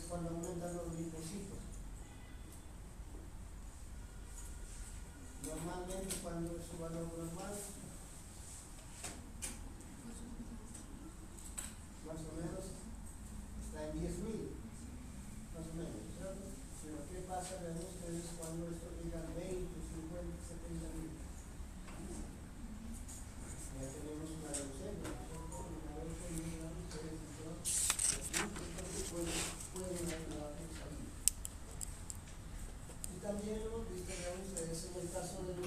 cuando aumentan los linfocitos. Normalmente cuando es su valor normal, más o menos está en 10.000, más o menos, ¿cierto? Pero ¿qué pasa, vean ustedes, cuando esto llega a 20, 50, 70.000? Ya tenemos una leucemia, ¿cierto? Una leucemia, entonces pueden ayudar a salir. Y también hemos visto, vean ustedes, en el caso del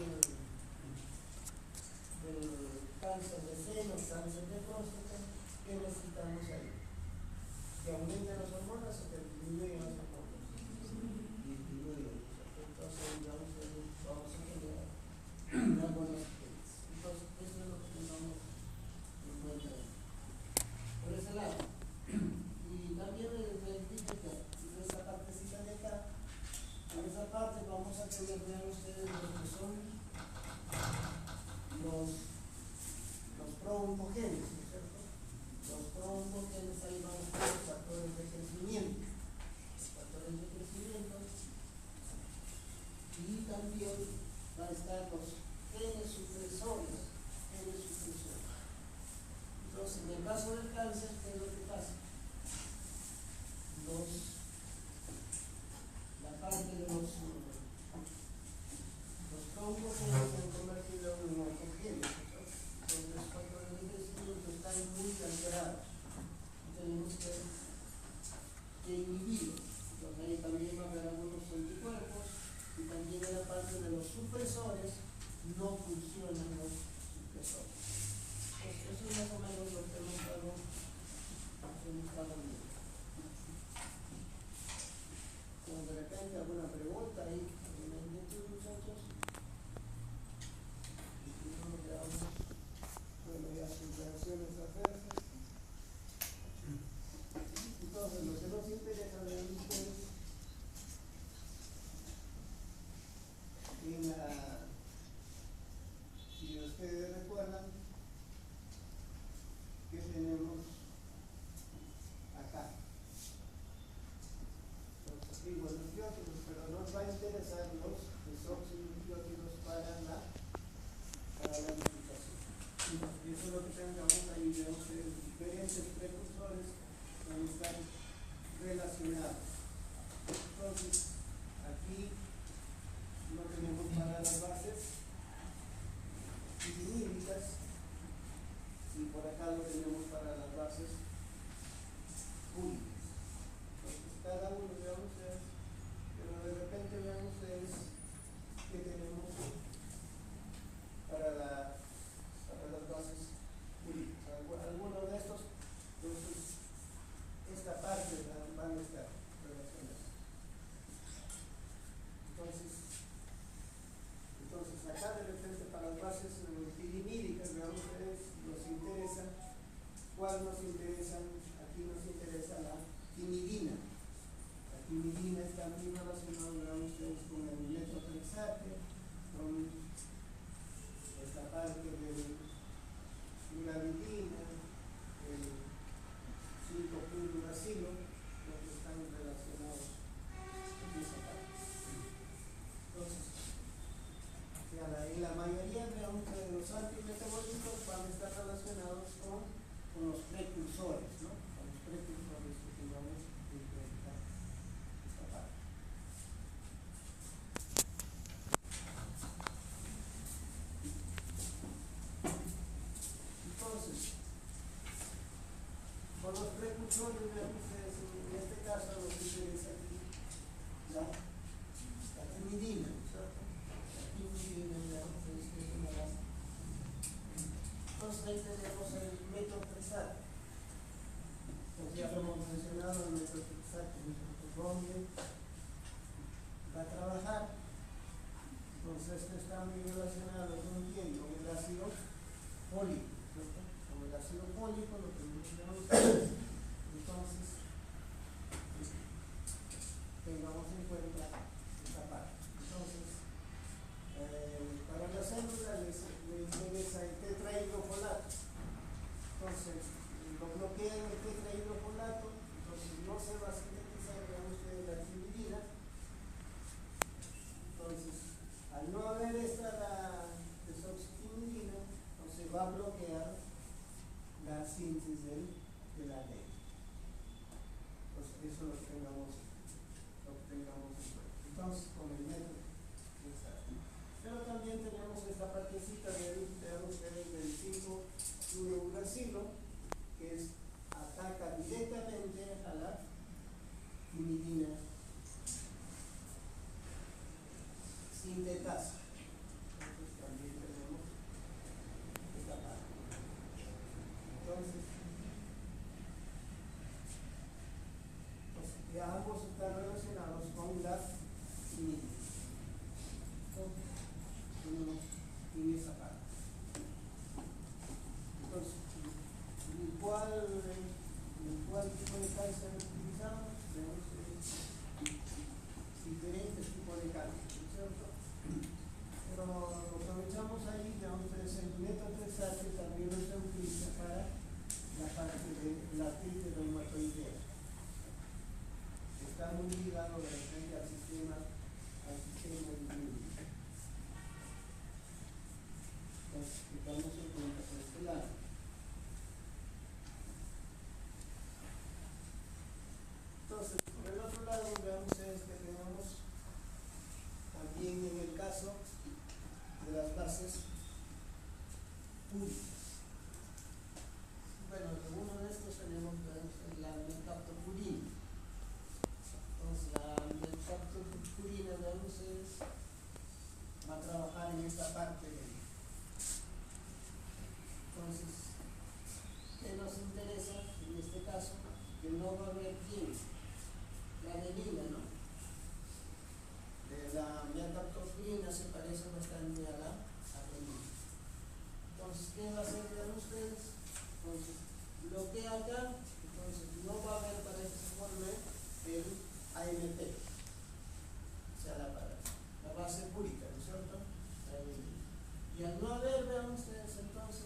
cáncer de seno, cáncer de próstata, ¿qué necesitamos ahí? Que aumenten las hormonas o que disminuyan las hormonas. Disminuyen. Entonces, digamos, vamos a generar algunos efectos. Entonces, eso es lo que tengamos en cuenta por ese lado. Y también les dije que en esta partecita de acá, en esa parte vamos a tener, vean ustedes, lo que son los pro-oncogenes, ¿no es cierto? Los pro-oncogenes, ahí vamos a ver los factores de crecimiento. Factores de crecimiento. Y también van a estar los genes supresores. Entonces, en el caso del cáncer, ¿qué es lo que pasa? La parte de los troncos se han convertido en oncogenes. Entonces, los factores de crecimiento están muy alterados. Tenemos que inhibirlos. Entonces, ahí también va a haber algunos anticuerpos. Y también en la parte de los supresores no funcionan los supresores. Entonces, eso es más o menos lo que hemos estado viendo. Como de repente alguna pregunta ahí, alguna inquietud, muchachos. Y si no, veamos, bueno, ya sus reacciones adversas. Entonces, lo que nos interesa de ustedes si ustedes recuerdan que tenemos acá los ribonucleótidos, pero nos va a interesar los desoxinucleótidos para la duplicación. Y eso es lo que tengamos ahí, vemos que diferentes precursores van a estar relacionados. Entonces, aquí lo tenemos para las bases inhíbricas y por acá lo tenemos para las bases únicas. Entonces, cada uno, vean ustedes, pero de repente vean ustedes que tenemos para las bases únicas. Algunos de estos, entonces, esta parte van a estar relacionadas. Entonces acá de repente para las bases pirimídicas, vean ustedes, nos interesa, ¿cuál nos interesa? Aquí nos interesa la timidina. La timidina está muy relacionada, vean ustedes, con el metotrexate, con esta parte de glutamina, el 5-pulguracilo, los que están relacionados con esa parte. Entonces, en la mayoría de los antimetabólicos van a estar relacionados con los precursores, ¿no? Con los precursores que tengamos dentro de esta parte. Entonces, con los precursores, vean ustedes, en este caso nos interesa aquí la timidina, ¿cierto? Entonces ahí tenemos el metotrexato. Entonces ya lo hemos mencionado, el metotrexato, ¿dónde va a trabajar? Entonces esto está muy relacionado con quién, con el ácido fólico, ¿cierto? Con el ácido fólico, lo que mencionamos ustedes. Entonces, tengamos en cuenta esta parte. Entonces, para la célula les interesa el tetrahidrofolato. Entonces, lo bloquean el tetrahidrofolato, entonces no se va a sintetizar la síntesis del ADN. Entonces, eso lo tengamos en cuenta. Entonces, con el método exacto. Pero también tenemos esta partecita del 5-1-uracilo, que ataca directamente a la timidina sintetasa. Entonces también tenemos esta parte. Entonces ya ambos están relacionados con la timidina. En esa parte. Entonces, ¿cuál tipo de cáncer utilizamos? Tenemos diferentes tipos de cáncer, ¿no es cierto? Pero lo aprovechamos ahí, entonces el metotrexato también se utiliza para la parte de la artritis reumatoidea. Está muy ligado de repente al sistema inmune. Entonces, tengamos en cuenta por este lado. Entonces, por el otro lado, veamos que tenemos también en el caso de las bases púricas. Bueno, uno de estos tenemos la metactopurina. Entonces, la metactopurina, va a trabajar en esta parte de. Entonces, ¿qué nos interesa en este caso? Que no va a haber bien la adenina, ¿no? La metactopurina se parece bastante a la adenina. Entonces, ¿qué va a hacer ustedes? Entonces, bloquea acá, entonces no va a haber para que se forme el AMP, o sea, la base púrica, ¿no es cierto? Y al no haber, vean ustedes entonces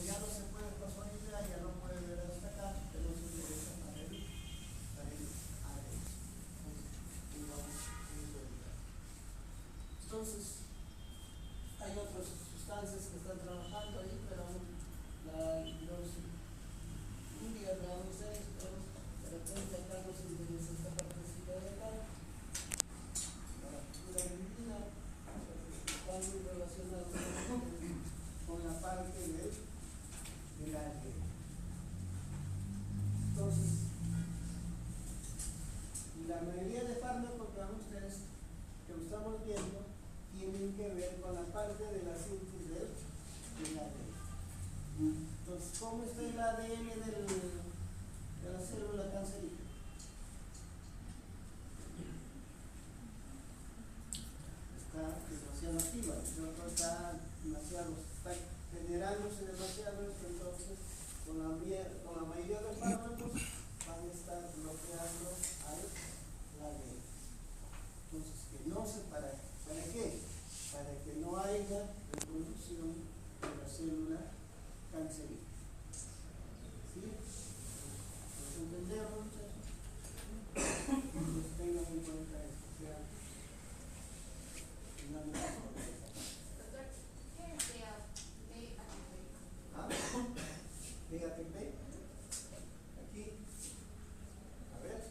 ya no se puede consolidar, ya no puede ver hasta acá, pero se interesa para el ADN. Entonces, hay otras sustancias que están trabajando ahí, pero los indios, vean ustedes, de repente acá nos interesa esta partecita de acá, la purina, están muy relacionados con la parte del ADN. Entonces, la mayoría de fármacos que ustedes que lo estamos viendo tienen que ver con la parte de la síntesis del ADN. Entonces, ¿cómo está el ADN de la célula cancerígena? Está demasiado activa, está generándose demasiado, entonces con la mayoría de fármacos van a estar bloqueando al ADN. Entonces, que no se ¿para qué? Para que no haya reproducción de la célula cancerígena. ¿Sí? ¿Nos entendemos, muchachos? Entonces tengan en cuenta esto. DATP, aquí, a ver,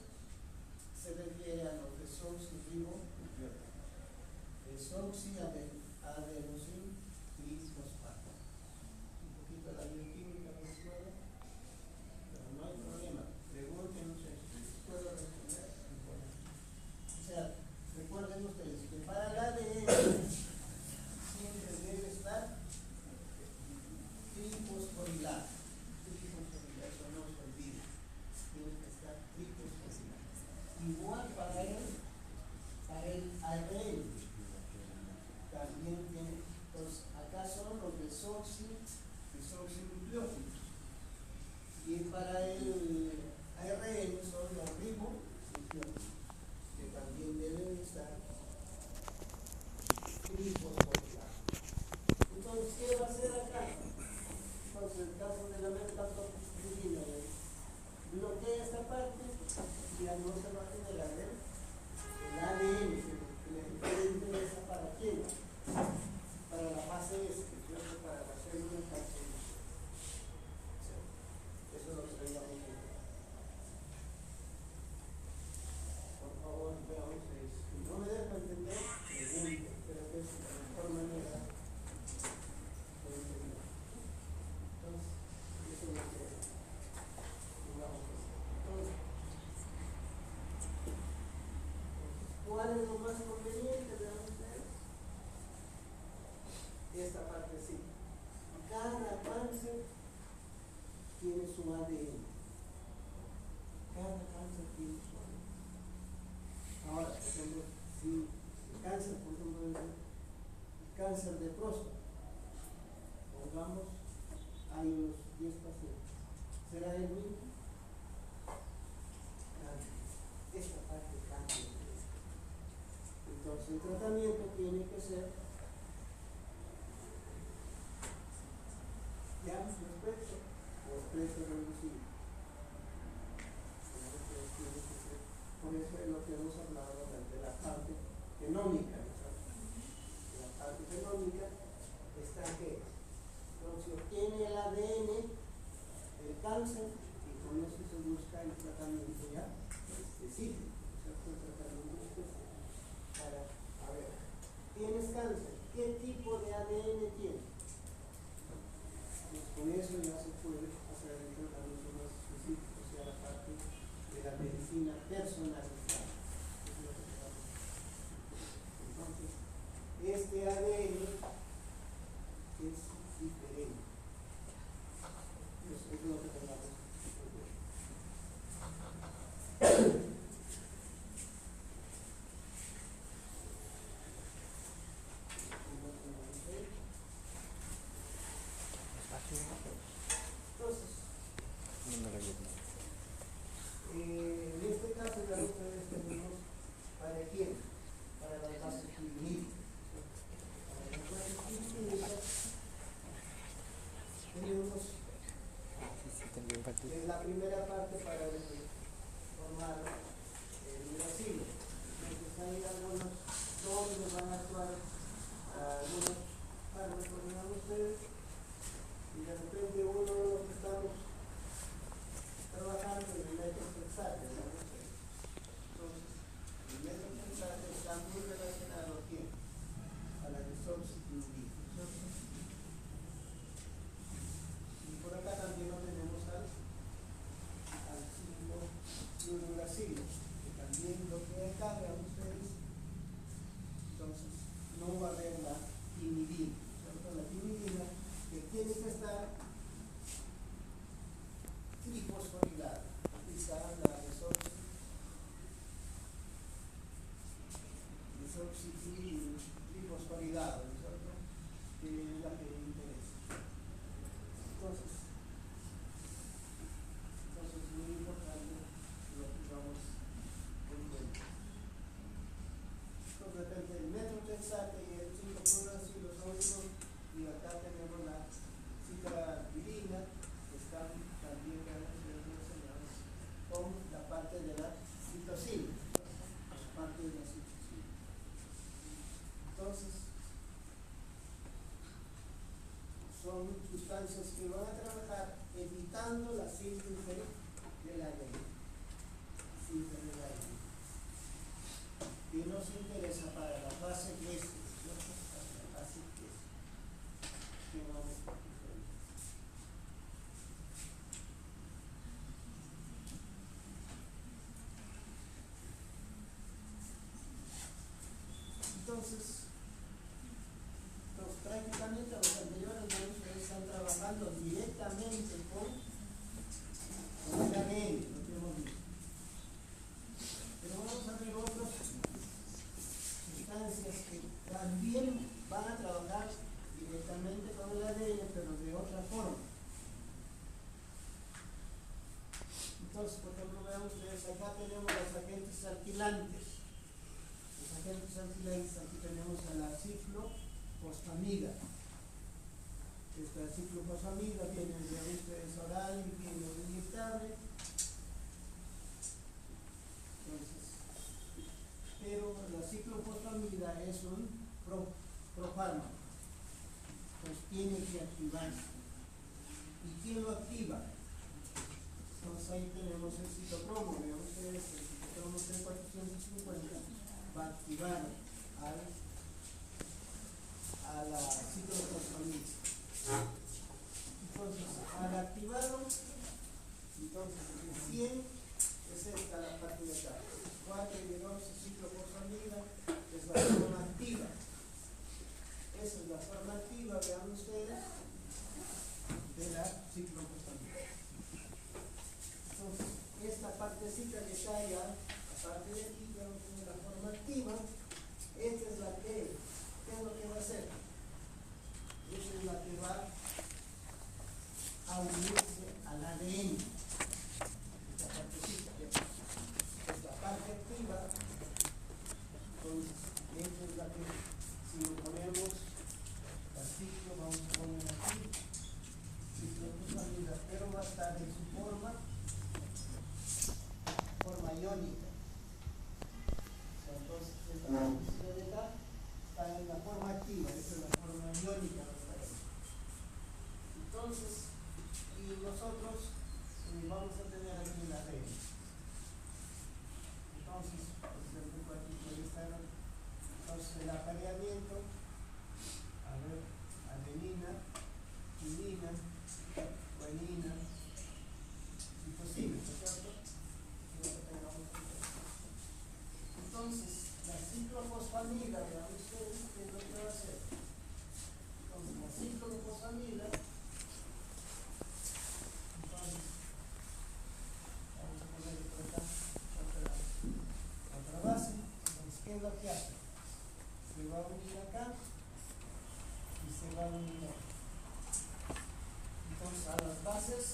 se refiere a los desoxirribonucleotidados, desoxiadenosin trifosfato. Un poquito la bioquímica aproximada, pero no hay problema. Pregunten ustedes, puedo responder. O sea, recuerden ustedes que para el ADN siempre debe estar trifosforilado. Eso no se olvide. Tiene que estar trifosforilado. Igual para el ARN. También tiene. Entonces, acá son los desoxinucleótidos. Y para el ARN son los ribonucleótidos, que también deben estar trifosforilados. Entonces, ¿qué va a hacer acá? Entonces, el caso de la metactopurina bloquea esta parte y ya no se va a generar el ADN que le interesa para quién, para la fase S, ¿cierto? Para la célula cancerígena. ¿Cuál es lo más conveniente de ustedes? Esta partecita. Cada cáncer tiene su ADN. Cada cáncer tiene su ADN. Ahora, por ejemplo, si el cáncer, por ejemplo, el cáncer de próstata, pongamos, hay unos 10 pacientes. ¿Será el mismo? Esta parte cambia. Entonces, el tratamiento tiene que ser ya respecto o espectro reducido. Por eso es lo que hemos hablado de la parte genómica. La parte genómica está que entonces obtiene el ADN del cáncer y con eso se busca el tratamiento ya específico, ¿cierto? El tratamiento específico para, a ver, tienes cáncer, ¿qué tipo de ADN tienes? Pues con eso ya se puede hacer el tratamiento más específico, o sea, la parte de la medicina personalizada. Entonces, este ADN es diferente. Eso es lo que tengamos que ver. Entonces, en este caso ya ustedes tenemos para quién, para las bases clínicas. Para las bases clínicas tenemos la primera parte para formar el uracilo. Entonces hay algunos donde van a actuar algunos fármacos, digamos ustedes, y de repente uno de los que estamos trabajando en el metotrexato, digamos ustedes. Entonces, el metotrexato está muy relacionado ¿a quién? A la desoxyribonucleica. Y por acá también lo tenemos al 5-fluoruracilo, que también lo que acá vean ustedes. Entonces, no va a haber la timidina, ¿cierto? La timidina que tiene que estar trifosforilada, quizá la desoxytrifosforilada, ¿cierto? Que es la que me interesa. Entonces, es muy importante lo que vamos en cuenta. Entonces, de repente, el metotrexato y el 5-fluoruracilo son unos, y acá tenemos la citraldirina, que están también relacionados con la parte de la citosina. La parte de la citosina. Entonces, son sustancias que van a trabajar evitando la síntesis del ADN. Que nos interesa para la fase 3, ¿cierto? La fase 3. Que vamos a diferenciar. Entonces, prácticamente los anteriores ustedes están trabajando directamente con el ADN, lo que hemos visto. Pero vamos a ver otras sustancias que también van a trabajar directamente con el ADN, pero de otra forma. Entonces, por ejemplo, vean ustedes, acá tenemos los agentes alquilantes. Los agentes alquilantes, aquí tenemos a la ciclofosfamida. Esta ciclofosfamida viene de ustedes oral y viene inyectable. Entonces, pero la ciclofosfamida es un profármaco, pues tiene que activarse. ¿Y quién lo activa? Entonces ahí tenemos el citocromo, vean ustedes, el citocromo 3450 va a activar a la ciclofosfamida. Entonces, al activarlo, entonces el 100 es esta la parte de acá. 4 y 2 ciclofosfamida la forma activa. Esa es la forma activa, vean ustedes, de la ciclofosfamida. Entonces, esta partecita que está allá, aparte de aquí, vean ustedes la forma activa. Esta es la que, ¿qué es lo que va a hacer? Esta es la que va a unirse al ADN. Esta partecita, esta parte activa. Entonces, esta es la que, si lo ponemos así, lo vamos a poner aquí, ciclofosfamida, pero va a estar en su forma iónica. Entonces, esta partecita de acá está en la forma activa, esta es la forma iónica. Entonces, y nosotros vamos a tener aquí la regla. Entonces, por ejemplo, aquí puede estar, entonces el apareamiento, a ver, adenina, timina, guanina, citosina, ¿no es cierto? Entonces, la ciclofosfamida, vean ustedes qué es lo que va a hacer. Entonces, la ciclofosfamida, entonces, vamos a ponerle por acá otra base. Entonces, ¿qué es lo que hace? Se va a unir acá y se va a unir acá. Entonces, a las bases,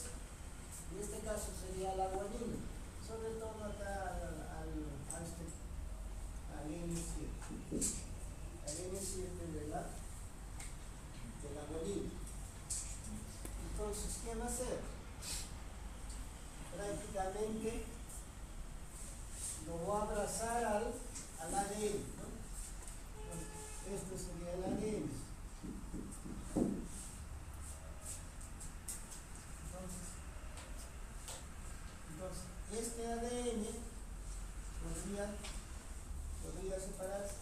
en este caso sería la guanina, sobre todo acá al N7 de la guanina. Entonces, ¿qué va a hacer? Prácticamente lo va a abrazar al ADN, ¿no? Este sería el ADN. Entonces este ADN podría separarse.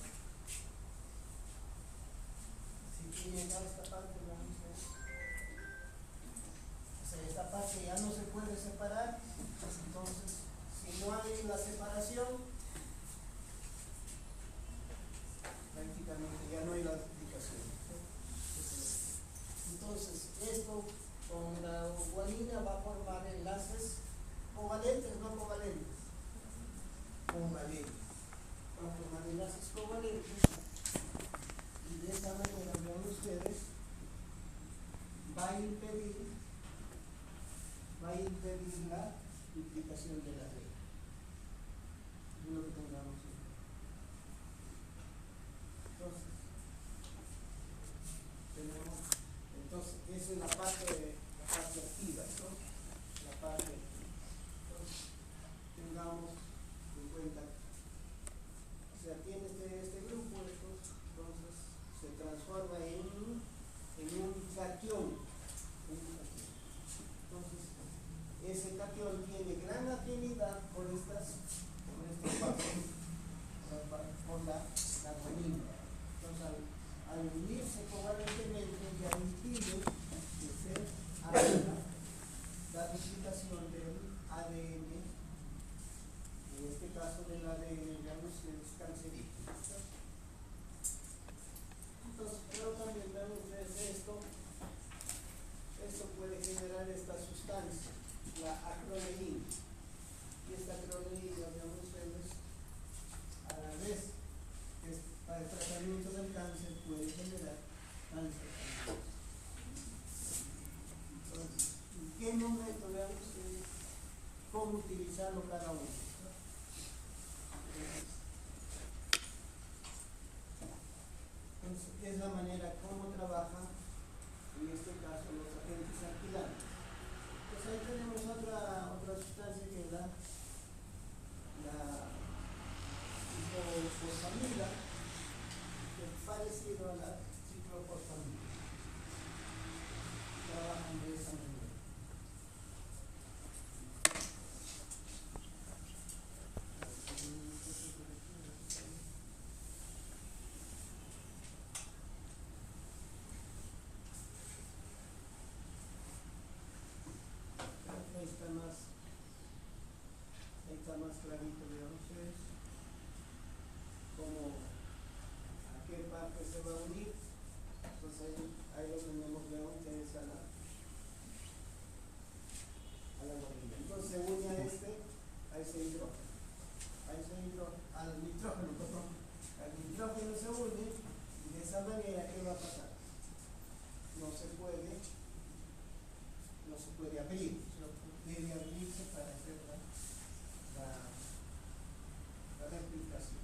Si tiene acá esta parte, vamos a ver. O sea, esta parte ya no se puede separar. Entonces, si no hay la separación, prácticamente ya no hay la duplicación. Entonces, esto con la guanina va a formar enlaces covalentes, no covalentes. Covalentes. Va a formar enlaces covalentes. Y de esta manera, vean ustedes, va a impedir la duplicación de la red. Es lo que tengamos. Entonces, esa es la parte activa, ¿no? La parte. Entonces, tengamos en cuenta. O sea, tiene este grupo, entonces se transforma en un cation. Entonces, ese cation tiene gran afinidad por estos pasos, por la guanina. Entonces, al unirse covalentemente ya impide que se haga la duplicación del ADN, en este caso del ADN, digamos, cancerígeno. Entonces, pero también vemos desde esto puede generar esta sustancia, la acroleína. Y esta acroleína, veamos ustedes, a la vez que para el tratamiento del cáncer puede generar cáncer. Entonces, ¿en qué momento, vean ustedes, cómo utilizarlo cada uno? Entonces, es la manera como trabaja, en este caso, los agentes alquilantes. Pues ahí tenemos otra sustancia que es la ciclofosfamida, que es parecido a la ciclofosfamida. Trabajan de esa manera. Ahí está más clarito, vean ustedes cómo abrir, ¿cierto? Debe abrirse para hacer la replicación.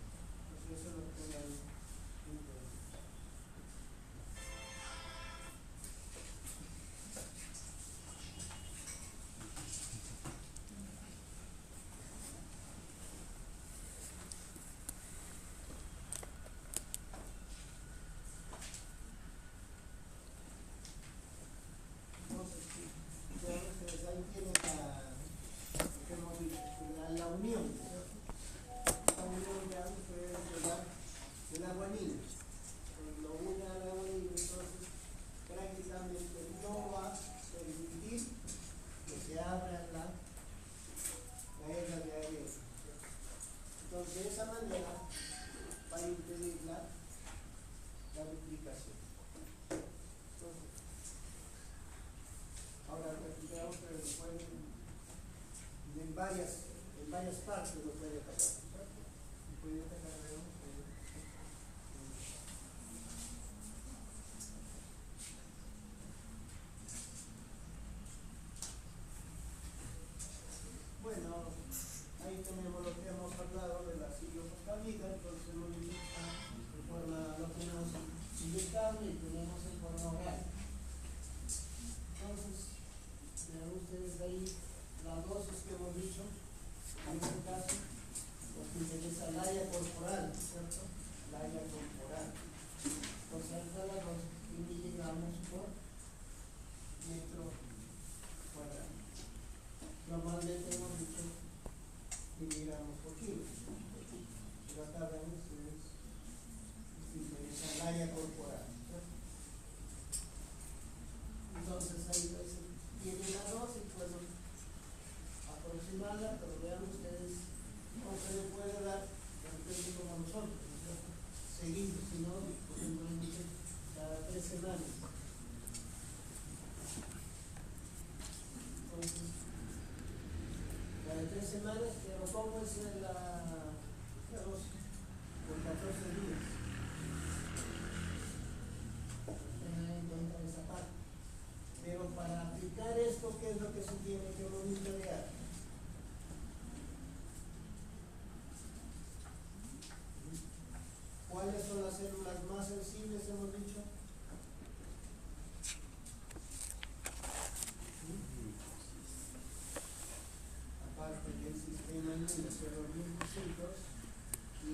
Entonces eso es lo que tengan en cuenta. Ahí tienen la unión, ¿cierto? La unión de algo que es de la guanina. Cuando lo une a la guanina, entonces prácticamente no va a permitir que se abra la hebra de aire. Entonces de esa manera va a impedir la duplicación. Ahora replicamos, pero lo pueden en varias partes lo puede atacar, ¿cierto? Y puede atacar bueno, ahí tenemos lo que hemos hablado de la ciclofosfamida, entonces hemos dicho en forma, lo tenemos inyectable y tenemos en forma oral. Entonces, vean ustedes ahí la dosis que hemos dicho, en este caso, nos interesa la área corporal, ¿cierto? La área corporal. Entonces, esta es la dosis de miligramos por metro cuadrado. Normalmente hemos dicho miligramos por kilo. Pero acá ven ustedes, nos interesa el área corporal, ¿cierto? Entonces, ahí tiene la dosis, puedo aproximarla, pero vean ustedes cómo se le puede dar, de repente como nosotros, ¿no? Seguido, si no, por ejemplo, cada 3 semanas. Entonces, cada 3 semanas, pero ¿cómo es la dosis? Por 14 días. Tener en cuenta esa parte. Pero para aplicar esto, ¿qué es lo que se tiene que monitorear? ¿Cuáles son las células más sensibles, hemos dicho? Aparte del sistema inmune, los linfocitos y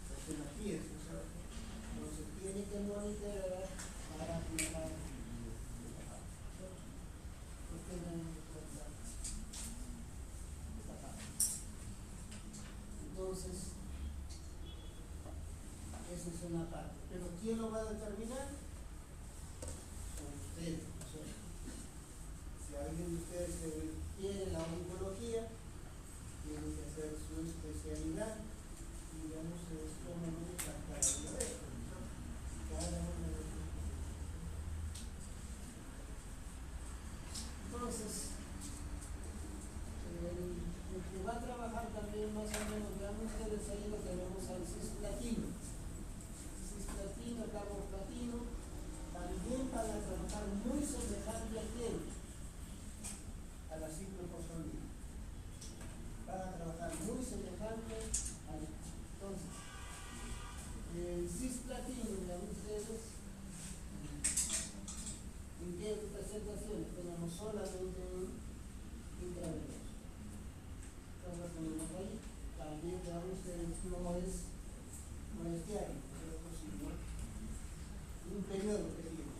los hematocritos, ¿cierto? Entonces tiene que monitorear para aplicar esta parte. Entonces, esa es una parte. Pero ¿quién lo va a determinar? Ustedes. Si alguien de ustedes quiere la oncología, tiene que hacer su especialidad y digamos ustedes cómo manejar cada una de estas. Entonces, el que va a trabajar también más o menos, vean ustedes ahí lo tenemos al cisplatino. Cisplatino, carboplatino, también para trabajar muy semejante a quién? A la ciclofosfamida. Para trabajar muy semejante a la. Entonces, el cisplatino, vean ustedes, ¿en qué presentaciones? Tenemos solamente un intravenoso. Entonces tenemos ahí, también vean ustedes, no es diario, sino un periodo que tiene.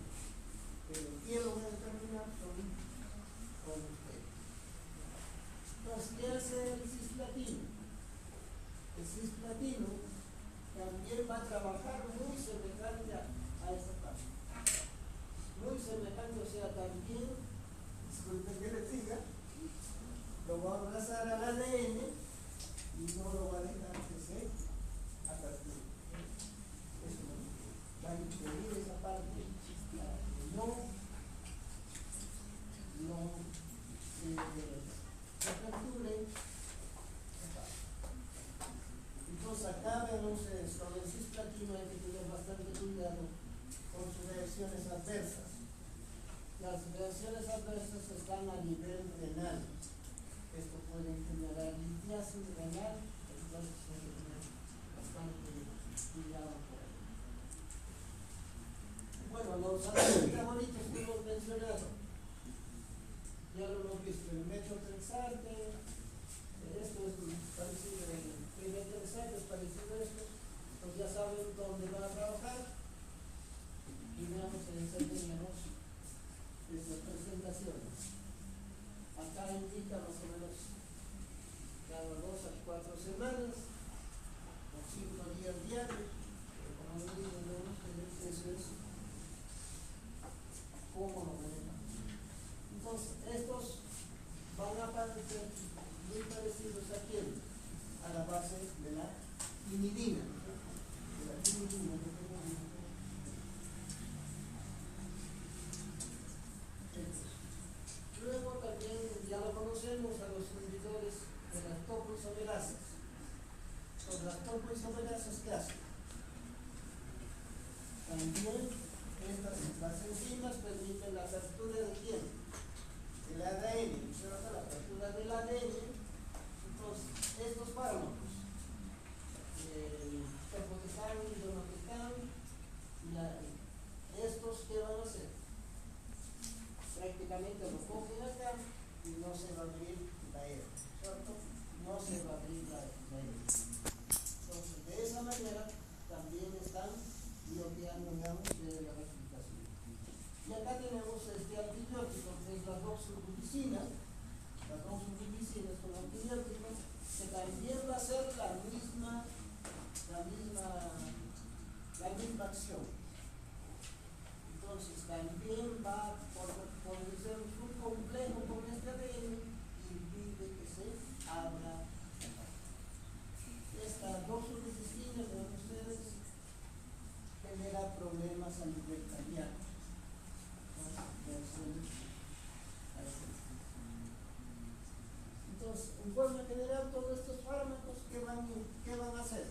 Pero ¿quién lo va a determinar? Son ustedes. Entonces, ¿qué hace el cisplatino? El cisplatino también va a trabajar muy semejante a esta parte. Muy semejante, o sea, también, disculpen que les diga, lo va a abrazar al ADN y no lo va a dejar que se aperture. Eso va a impedir esa parte para que no se aperture esa parte. Entonces acá ven ustedes, con el cisplatino hay que tener bastante cuidado con sus reacciones adversas. Las reacciones adversas están van a nivel renal. Esto puede generar litiasis renal, entonces hay que tener bastante cuidado por ahí. Bueno, los antihistamínicos que hemos mencionado, ya lo hemos visto, el metotrexate, esto es parecido, el metotrexate es parecido a esto, pues ya saben dónde van a trabajar, y veamos enseñamos estas presentaciones. Acá indica más o menos cada 2 a 4 semanas, o 5 días diarios, pero como les digo, eso es cómo lo manejan. Entonces, estos van a parecer muy parecidos a quién, a la base de la timidina, Luego también ya lo conocemos a los inhibidores de las topoisomerasas. Sobre las topoisomerasas, ¿qué hacen? También las enzimas permiten la apertura de quién? El ADN, ¿cierto? La apertura del ADN. Entonces, estos fármacos, topotecan, idonotecan, estos, ¿qué van a hacer? Prácticamente lo cogen acá y no se va a abrir la herida, ¿cierto? No se va a abrir la herida. Entonces, de esa manera también están bloqueando, digamos, la replicación. Y acá tenemos este antibiótico, que es la doxorubicina. La doxorubicina es un antibiótico que también va a ser la misma acción. Entonces también va por ser un complejo con este ADN y impide que se abra. Esta doxorubicina, vean ustedes, genera problemas a nivel cardíaco. Entonces, en forma general, todos estos fármacos, ¿qué van a hacer?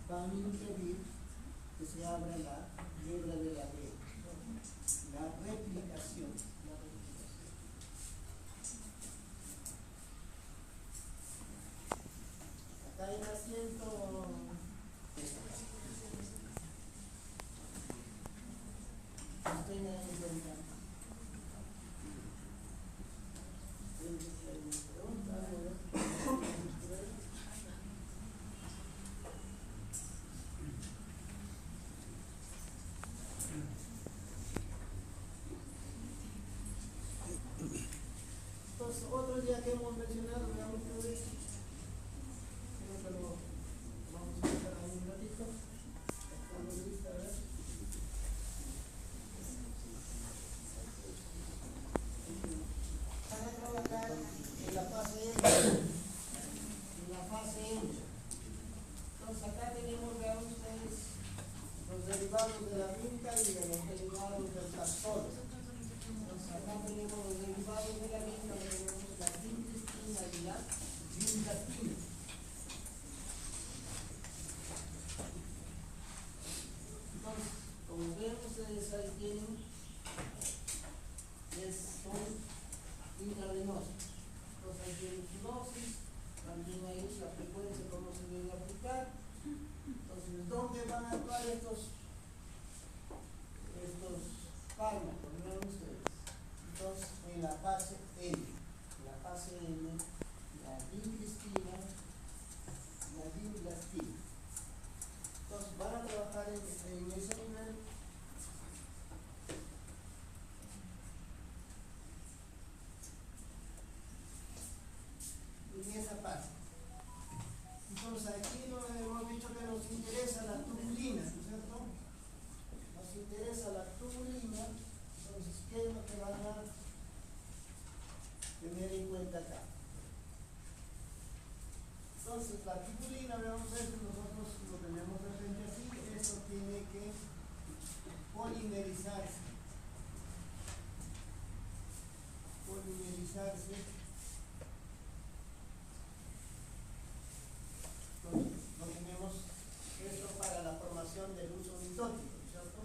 Van a impedir que se abra la hebra de la D, la replicación. Acá hay un asiento. Entonces, otro día que hemos mencionado, veamos que creo que lo vamos a dejar ahí un ratito. Estamos listos, a ver. Van a trabajar en la fase M. Entonces, acá tenemos, vean ustedes, los derivados de la vinca y de los derivados del taxol. Entonces, acá tenemos los derivados de la vinca, tenemos la vincristina y la vindatina. Entonces, como ven ustedes ahí tienen, son intravenosos. Entonces, ahí tienen su dosis, también ahí la frecuencia, cómo se debe aplicar. Entonces, ¿dónde van a actuar estos fármacos? Vean ustedes. Entonces, en la fase N, la vincristina, la vinblastina. Entonces, van a trabajar en ese nivel. En esa fase. Entonces, aquí hemos dicho que nos interesa la tubulina, ¿no es cierto? Nos interesa la tubulina. Entonces, ¿qué es lo que van a tener en cuenta acá? Entonces, la tubulina, veamos esto, nosotros lo tenemos de frente así, esto tiene que polimerizarse. Entonces, lo tenemos esto para la formación del uso mitótico, ¿cierto?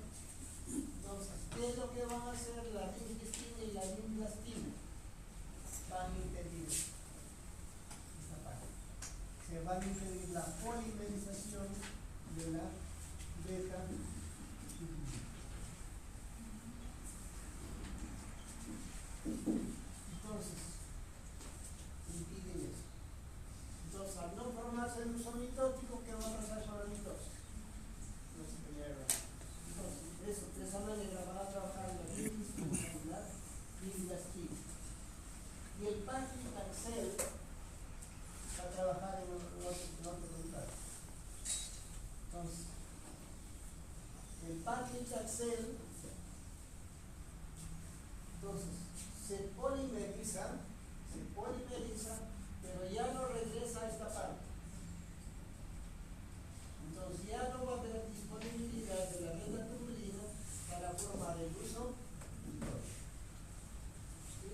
Entonces, ¿qué es lo que van a hacer la vincristina y la vinclastina van a impedir esta parte. Se va a impedir la polimerización de la beta glutidina. Entonces, impiden eso. Entonces, al no formarse el uso mitótico, ¿qué va a pasar con la mitosis? No se tenía grabado. Entonces, de esa manera va a trabajar la vincristina y la vinclastina. Y el paclitaxel va a trabajar en otro lugar. Entonces, el paclitaxel, entonces, se polimeriza, pero ya no regresa a esta parte. Entonces ya no va a haber disponibilidad de la beta-tubulina para formar el uso mitótico. ¿Sí?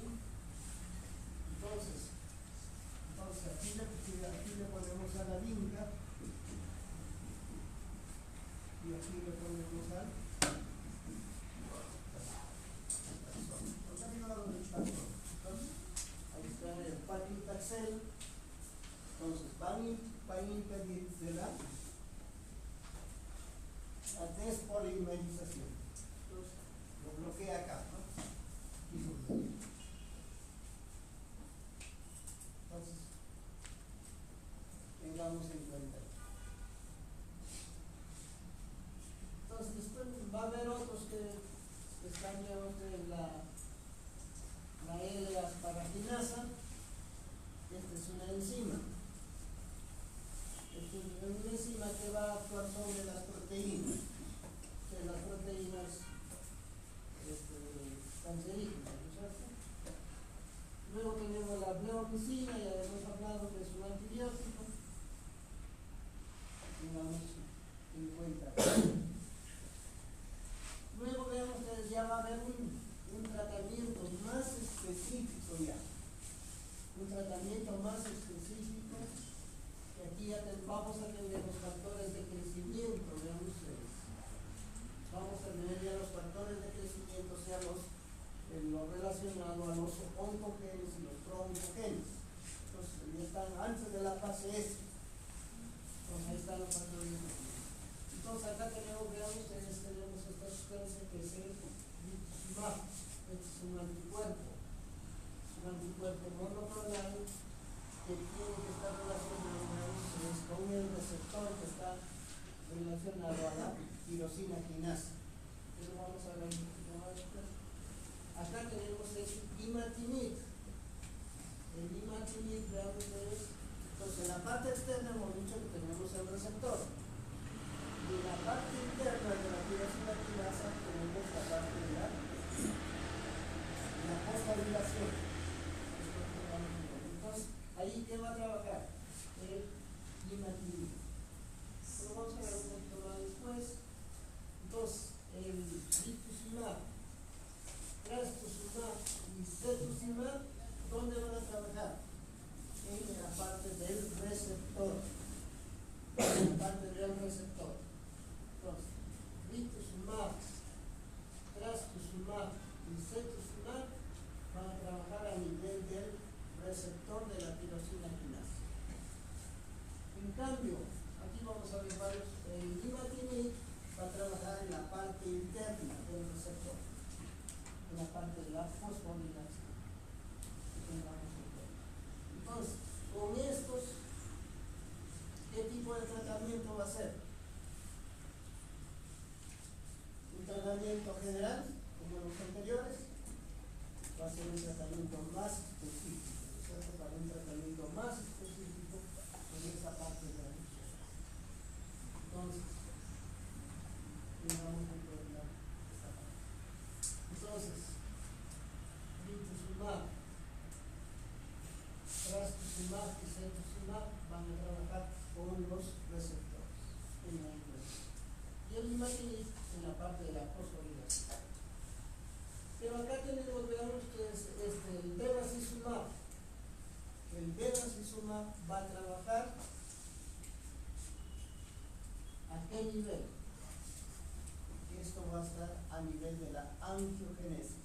Entonces aquí le ponemos a la vinca y aquí le ponemos al taxón. Entonces, ahí está el paclitaxel. Entonces van a impedir de la despolimerización. Entonces, lo bloquea acá, ¿no? Y lo bloquea. Entonces, tengamos en cuenta. Entonces, después va a haber otros que están en la L-asparaginasa. Esta es una enzima. Esta es una enzima que va a actuar sobre las proteínas. Las proteínas cancerígenas, ¿no es cierto? Luego tenemos la bleomicina, ya hemos hablado que es un antibiótico. Tengamos en cuenta. Luego vemos que ya va a haber un tratamiento más específico ya. Un tratamiento más específico, que aquí ya vamos a tener los factores de crecimiento, vean ustedes. Vamos a tener ya los factores de crecimiento, o sea, lo relacionado a los oncogenes y los prooncogenes. Entonces, ya están antes de la fase S. Entonces, ahí están los factores de crecimiento. Entonces, acá tenemos, vean ustedes, tenemos esta sustancia que es el rituximab. Este es un anticuerpo. Un anticuerpo monoclonal que tiene que estar relacionado con el receptor que está relacionado a la tirosina quinasa. Eso vamos a ver un poquito más después. Acá tenemos el imatinib. El imatinib, vean ustedes. Entonces, en la parte externa hemos dicho que tenemos el receptor. Y en la parte interna de la tirosina quinasa tenemos la parte de la fosforilación. Entonces, ahí ¿qué va a trabajar? El imatinib. Lo vamos a ver un poquito más después. Entonces, el rituximab, trastuzumab y cetuximab, ¿dónde van a trabajar? En la parte del receptor. En la parte del receptor. Entonces, rituximab, trastuzumab y cetuximab van a trabajar a nivel del receptor de la tirosina quinasa. En cambio, aquí vamos a ver varios. El imatinib va a trabajar en la parte interna del receptor, en la parte de la fosforilación. Entonces, con estos, ¿qué tipo de tratamiento va a ser? Un tratamiento general, como los anteriores, va a ser un tratamiento más específico, ¿cierto? Para un tratamiento más específico en esa parte de la lucha. Entonces, tengamos en cuenta esta parte. Entonces, rituximab, trastuzumab y cetuximab van a trabajar con los receptores. Y el imatinib en la parte de la fosforilación. Pero acá tenemos, veamos ustedes, el bevacizumab. El bevacizumab va a trabajar ¿a qué nivel? Esto va a estar a nivel de la angiogenesis.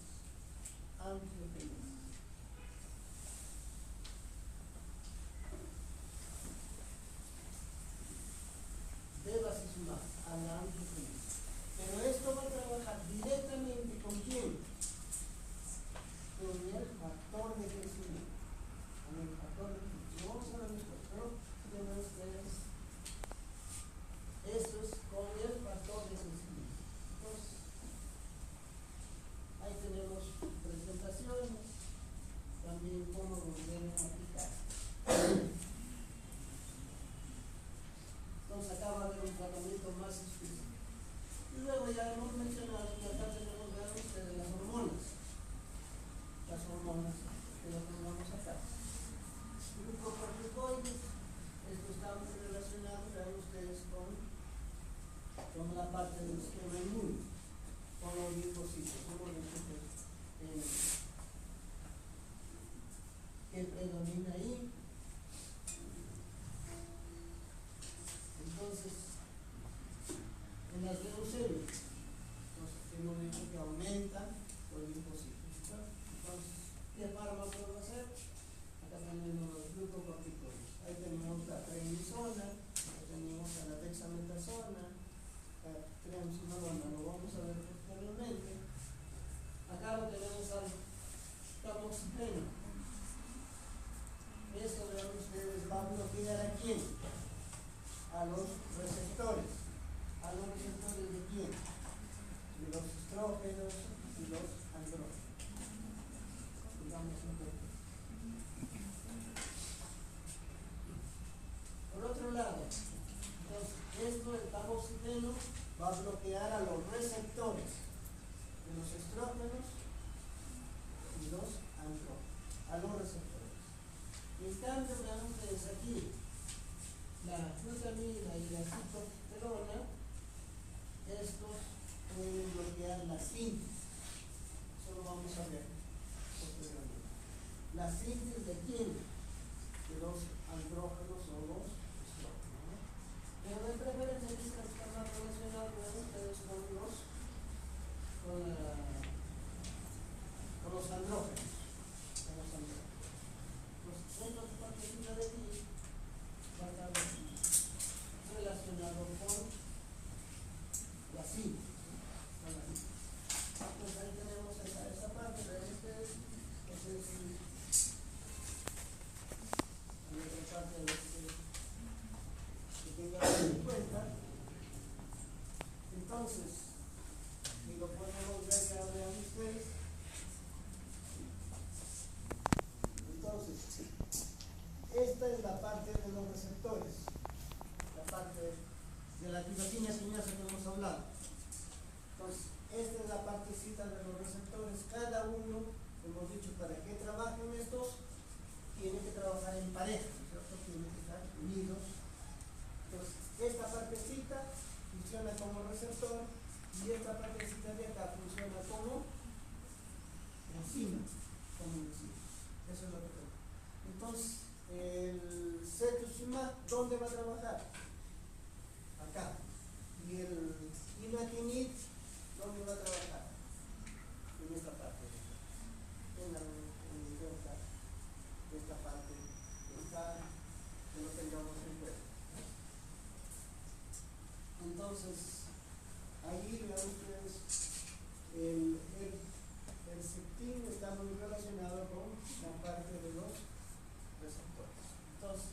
la síntesis de quién, de los andrógenos o los estrógenos, ¿no? Pero de preferencia dice que está más relacionado con ustedes con los andrógenos. Entonces, esta partecita de aquí va a estar relacionado con la síntesis. Pues ahí tenemos esa parte de entonces hay otra parte de que tengan en cuenta. Entonces, si lo podemos ver, ya vean ustedes. Entonces, esta es la parte de los receptores, la parte de la tirosina quinasa que hemos hablado. Entonces, esta es la partecita de los receptores. Cada uno, hemos dicho, para que trabajen estos, tiene que trabajar en pareja, ¿no es cierto? Tienen que estar unidos. Entonces, esta partecita funciona como receptor y esta partecita de acá funciona como enzima. Eso es lo que tengo. Entonces, el cetosima, ¿dónde va a trabajar? Acá. Y el imatinib, ¿dónde va a trabajar? En esta parte. Tengan en cuenta esta parte que lo tengamos en cuenta. Entonces, ahí vean ustedes, el septín está muy relacionado con la parte de los receptores. Entonces,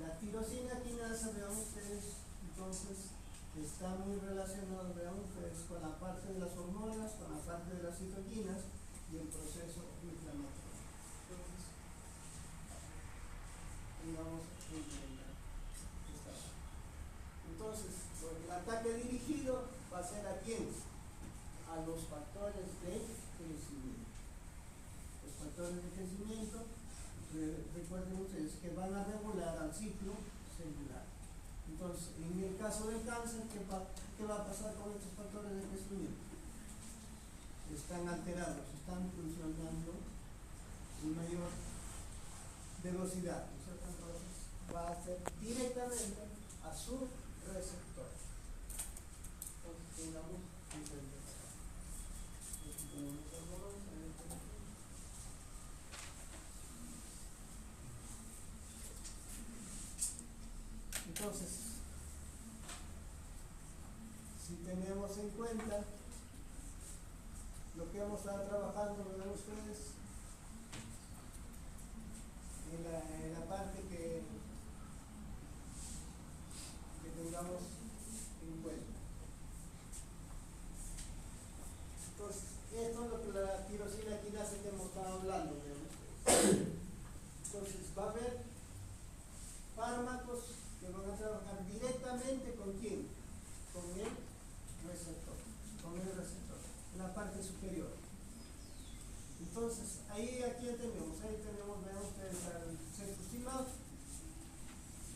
la tirosina quinasa, vean ustedes, entonces, está muy relacionado, vean ustedes, con la parte de las hormonas, con la parte de las citoquinas y el proceso inflamatorio. Entonces, tengamos en cuenta esta parte. Entonces, el ataque dirigido va a ser a quién? A los factores de crecimiento. Los factores de crecimiento, recuerden ustedes que van a regular al ciclo celular. Entonces, en el caso del cáncer, ¿qué va a pasar con estos factores de crecimiento? Están alterados, están funcionando en mayor velocidad. Entonces, va a ser directamente a su receptor. Entonces, tengamos en cuenta. Entonces, si tenemos en cuenta lo que hemos estado trabajando, ¿verdad ustedes? En la parte que tengamos en cuenta. Entonces, esto es lo que la tirosina quinasa que hemos estado hablando, ¿verdad ustedes? Entonces, va a haber fármacos que van a trabajar directamente con quién? Con el receptor, en la parte superior. Entonces, aquí tenemos, vean ustedes al cetosima,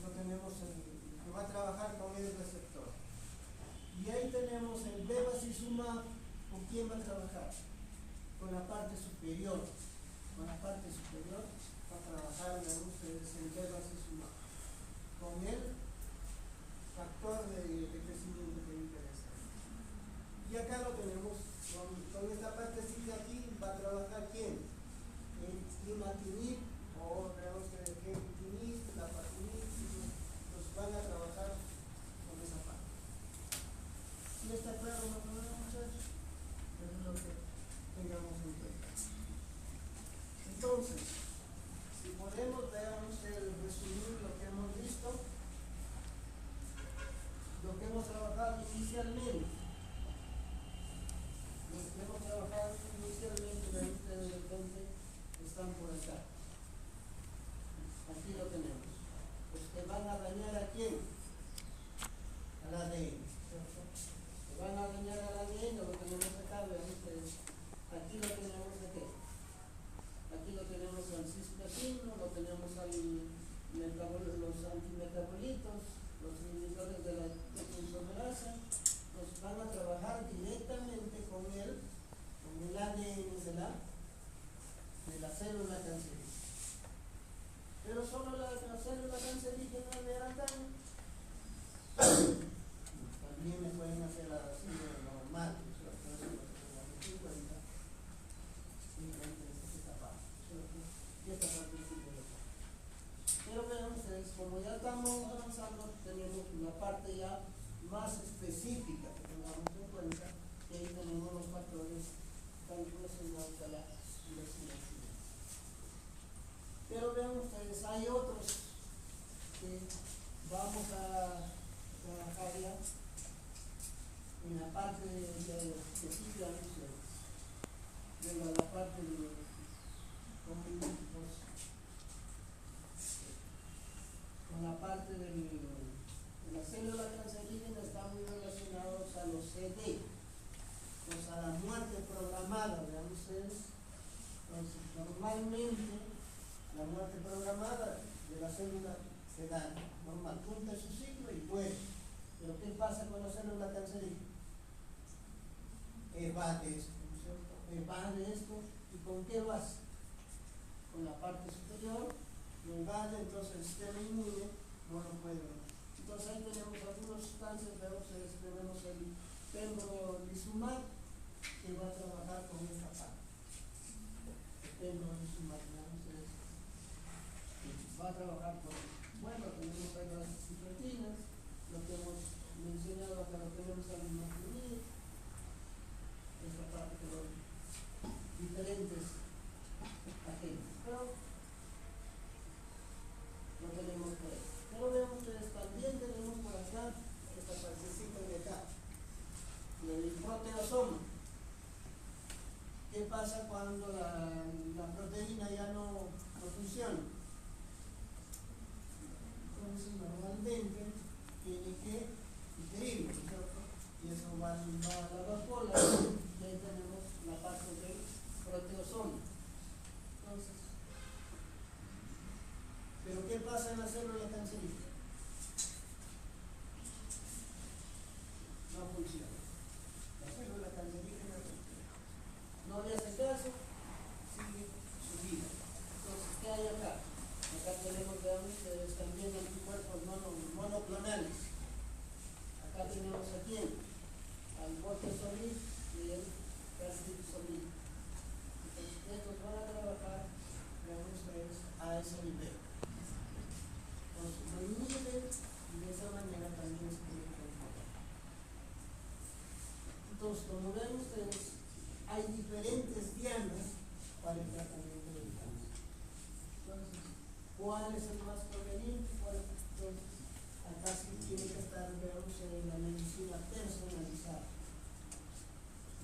lo tenemos que va a trabajar con el receptor. Y ahí tenemos el bevacizumab, ¿con quién va a trabajar? Con la parte superior. Con la parte superior va a trabajar, vean ustedes, el bevacizumab. Con el factor de crecimiento que interesa. Y acá lo tenemos, con esta partecita aquí va a trabajar ¿quién? El imatinib, o veamos que el genitinib, la patinib, los van a trabajar con esa parte. ¿Sí está claro lo que vamos a hacer? Eso es lo que tengamos en cuenta. Entonces, si podemos, veamos el resumir lo que hemos visto, lo que hemos trabajado inicialmente. De repente están por acá. Aquí lo tenemos. Pues que van a dañar a quién? Al ADN. ¿Cierto? Que van a dañar al ADN, lo tenemos acá, vean ustedes. Aquí lo tenemos de qué? Aquí lo tenemos al cisplatino, lo tenemos al los antimetabolitos, los inhibidores de la topoisomerasa, nos van a trabajar directamente con el ADN de la célula cancerígena. Entonces hay otros que vamos a trabajar ya en la parte de la parte de con la parte de la célula cancerígena está muy relacionados a los CD, pues a la muerte programada, vean ustedes. Entonces, normalmente la muerte programada de la célula se da normal, cumple su ciclo y muere. Pero ¿qué pasa con la célula cancerígena? Evade esto, ¿no es cierto? Evade esto, ¿y con qué vas? Con la parte superior, lo evade, entonces el sistema inmune no lo puede. Entonces ahí tenemos algunas sustancias, tenemos el pembrolizumab que va a trabajar con esta parte. El pembrolizumab, va a trabajar con, bueno, tenemos ahí las cipretinas, lo que hemos mencionado acá, lo tenemos al imaginar, esta parte de los diferentes agentes, pero no tenemos por ahí. Pero vean ustedes, también tenemos por acá esta partecita de acá, el proteasoma. ¿Qué pasa cuando la proteína ya no funciona? Entonces normalmente tiene que digerirlo, ¿cierto? Y eso va a la vacuola, y ahí tenemos la parte del proteasoma. Entonces, ¿pero qué pasa en la célula cancerígena? No funciona. La célula cancerígena no le hace caso, sigue su vida. Entonces, ¿qué hay acá? Acá tenemos, vean ustedes, también anticuerpos monoclonales. Acá tenemos a quién, al bortezomib y el carfilzomib. Entonces, estos van a trabajar, vean ustedes, a ese nivel. Entonces, lo inhiben y de esa manera también se puede controlar. Entonces, como ven ustedes, hay diferentes dianas para el tratamiento del cáncer. Entonces, ¿cuál es el más conveniente? Entonces, acá sí tiene que estar, veamos, en la medicina personalizada.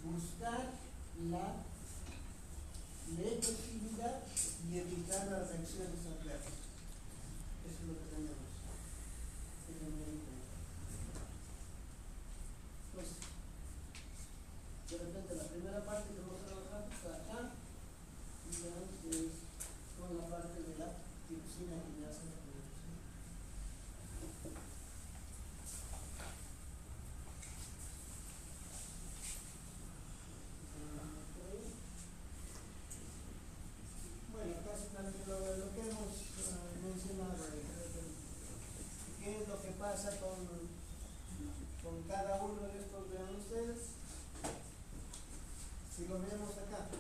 Buscar la efectividad y evitar las reacciones adversas. Eso es lo que tenemos que tener en cuenta. Entonces, de repente la primera parte que vamos a trabajar está acá, y veamos que es con la parte de la tiroxina que ya se la tenemos. Bueno, casi lo que hemos mencionado, qué es lo que pasa con cada uno de estos, vean ustedes. Si lo vemos acá,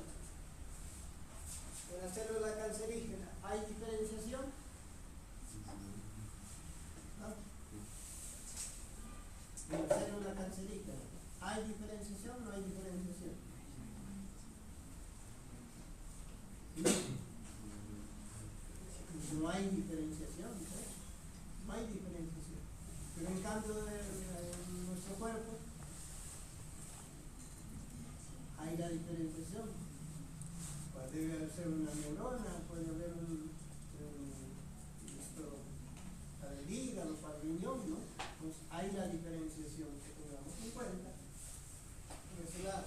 en la célula cancerígena, ¿hay diferenciación? ¿No? En la célula cancerígena, ¿hay diferenciación o no hay diferenciación? No hay diferenciación, ¿no? No hay diferenciación. Pero en cambio en nuestro cuerpo hay la diferenciación. Debe ser una neurona, puede haber para el hígado, para el riñón, ¿no? Pues hay la diferenciación que tengamos en cuenta. Por ese lado.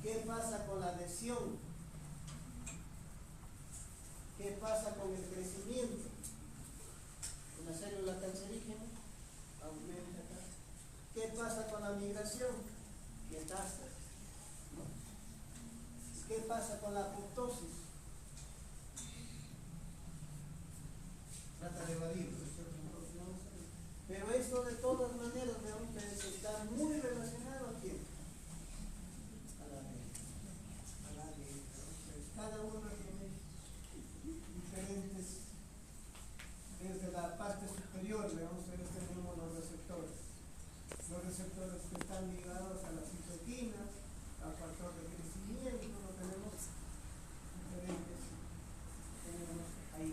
¿Qué pasa con la adhesión? ¿Qué pasa con el crecimiento? En la célula cancerígena, aumenta acá. ¿Qué pasa con la migración? Metástasis. ¿Qué pasa con la apoptosis? Trata de evadirlo. Pero esto de todas maneras, vean ustedes, está muy relacionado a quién? A la ADN. Cada uno tiene diferentes, desde la parte superior, vean ustedes, tenemos los receptores que están ligados a las citoquinas, al factor de crecimiento, lo tenemos diferentes, tenemos ahí.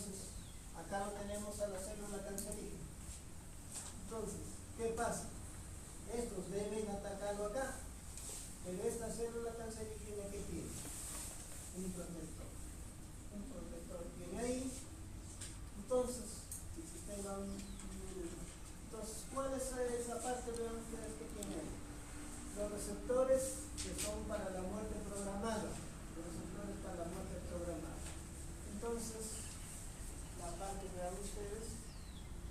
Entonces, acá lo tenemos a la célula cancerígena. Entonces, ¿qué pasa? Estos deben atacarlo acá, pero esta célula cancerígena, ¿qué tiene? Un protector. Un protector tiene ahí. Entonces, el sistema inmune. Entonces, ¿cuál es esa parte? Vean ustedes que tiene ahí. Los receptores que son para la muerte programada. Los receptores para la muerte programada. Entonces, la parte, vean ustedes,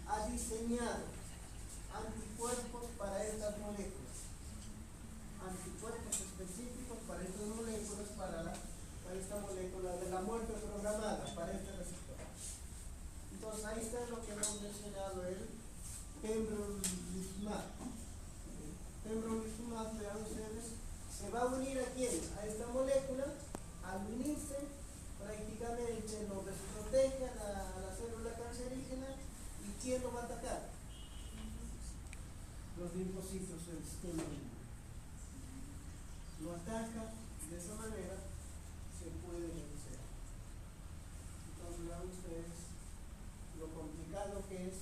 ha diseñado anticuerpos para estas moléculas. Anticuerpos específicos para estas moléculas, para esta molécula de la muerte programada, para este receptor. Entonces, ahí está lo que hemos mencionado, el pembrolizumab. Pembrolizumab, vean ustedes, se va a unir a quién? A esta molécula. Al unirse, prácticamente lo desprotege a la célula cancerígena. ¿Y quién lo va a atacar? Los linfocitos del sistema inmune. Lo ataca, de esa manera se puede vencer. Entonces, vean ustedes lo complicado que es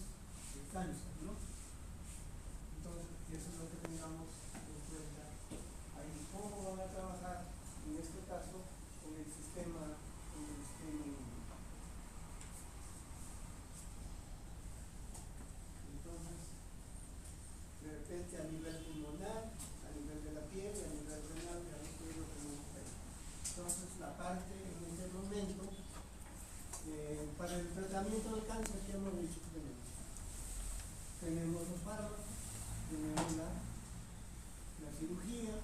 el cáncer, ¿no? Entonces, eso es lo que tengamos en cuenta ahí. ¿Cómo van a trabajar, en este caso, con el sistema inmune? Entonces, de repente a nivel pulmonar, a nivel de la piel, a nivel renal, ya lo tenemos ahí. Entonces, la parte en este momento, para el tratamiento del cáncer, ¿qué hemos dicho que tenemos? Tenemos los fármacos, tenemos la cirugía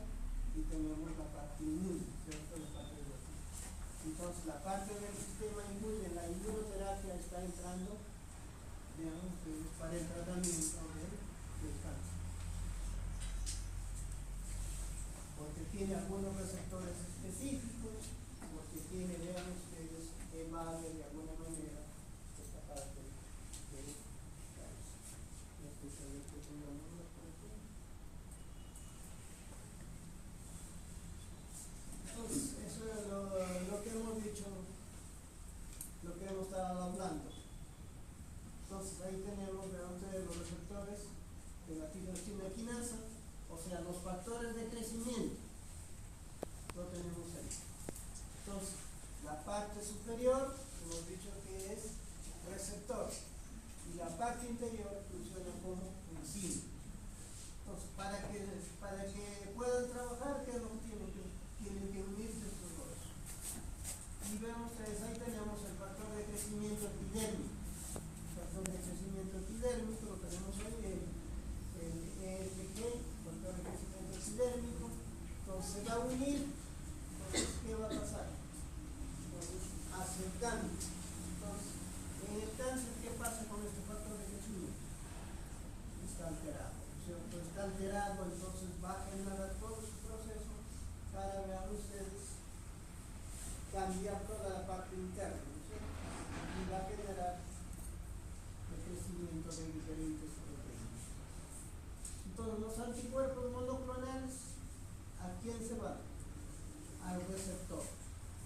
y tenemos la parte inmune, ¿cierto? La parte de la piel. Entonces, la parte del sistema inmune, la inmunoterapia está entrando, digamos, para el tratamiento del cáncer. Porque tiene algunos receptores específicos, porque tiene, vean ustedes, evade de alguna manera esta parte del cáncer. Especialmente tengamos la parte. Entonces, eso es lo que hemos dicho, lo que hemos estado hablando. Entonces, ahí tenemos, vean ustedes, los receptores de la tirosina quinasa, o sea, los factores de crecimiento. Lo tenemos ahí. Entonces, la parte superior, hemos dicho que es receptor, y la parte interior funciona como enzima. Entonces, para que puedan trabajar, ¿qué es lo que tienen que unirse estos dos? Y vemos ustedes, ahí tenemos el factor de crecimiento epidérmico. El factor de crecimiento epidérmico lo tenemos ahí, el EFG, factor de crecimiento epidérmico. Entonces, se va a unir. Entonces, ¿qué va a pasar? Entonces, hace el cambio. Entonces, en el cáncer, ¿qué pasa con este factor de crecimiento? Está alterado, ¿cierto? Está alterado, entonces va a generar todo su proceso para, vean ustedes, cambiar toda la parte interna, ¿cierto? Y va a generar el crecimiento de diferentes proteínas. Entonces, los anticuerpos monoclonales, ¿a quién se van? Al receptor.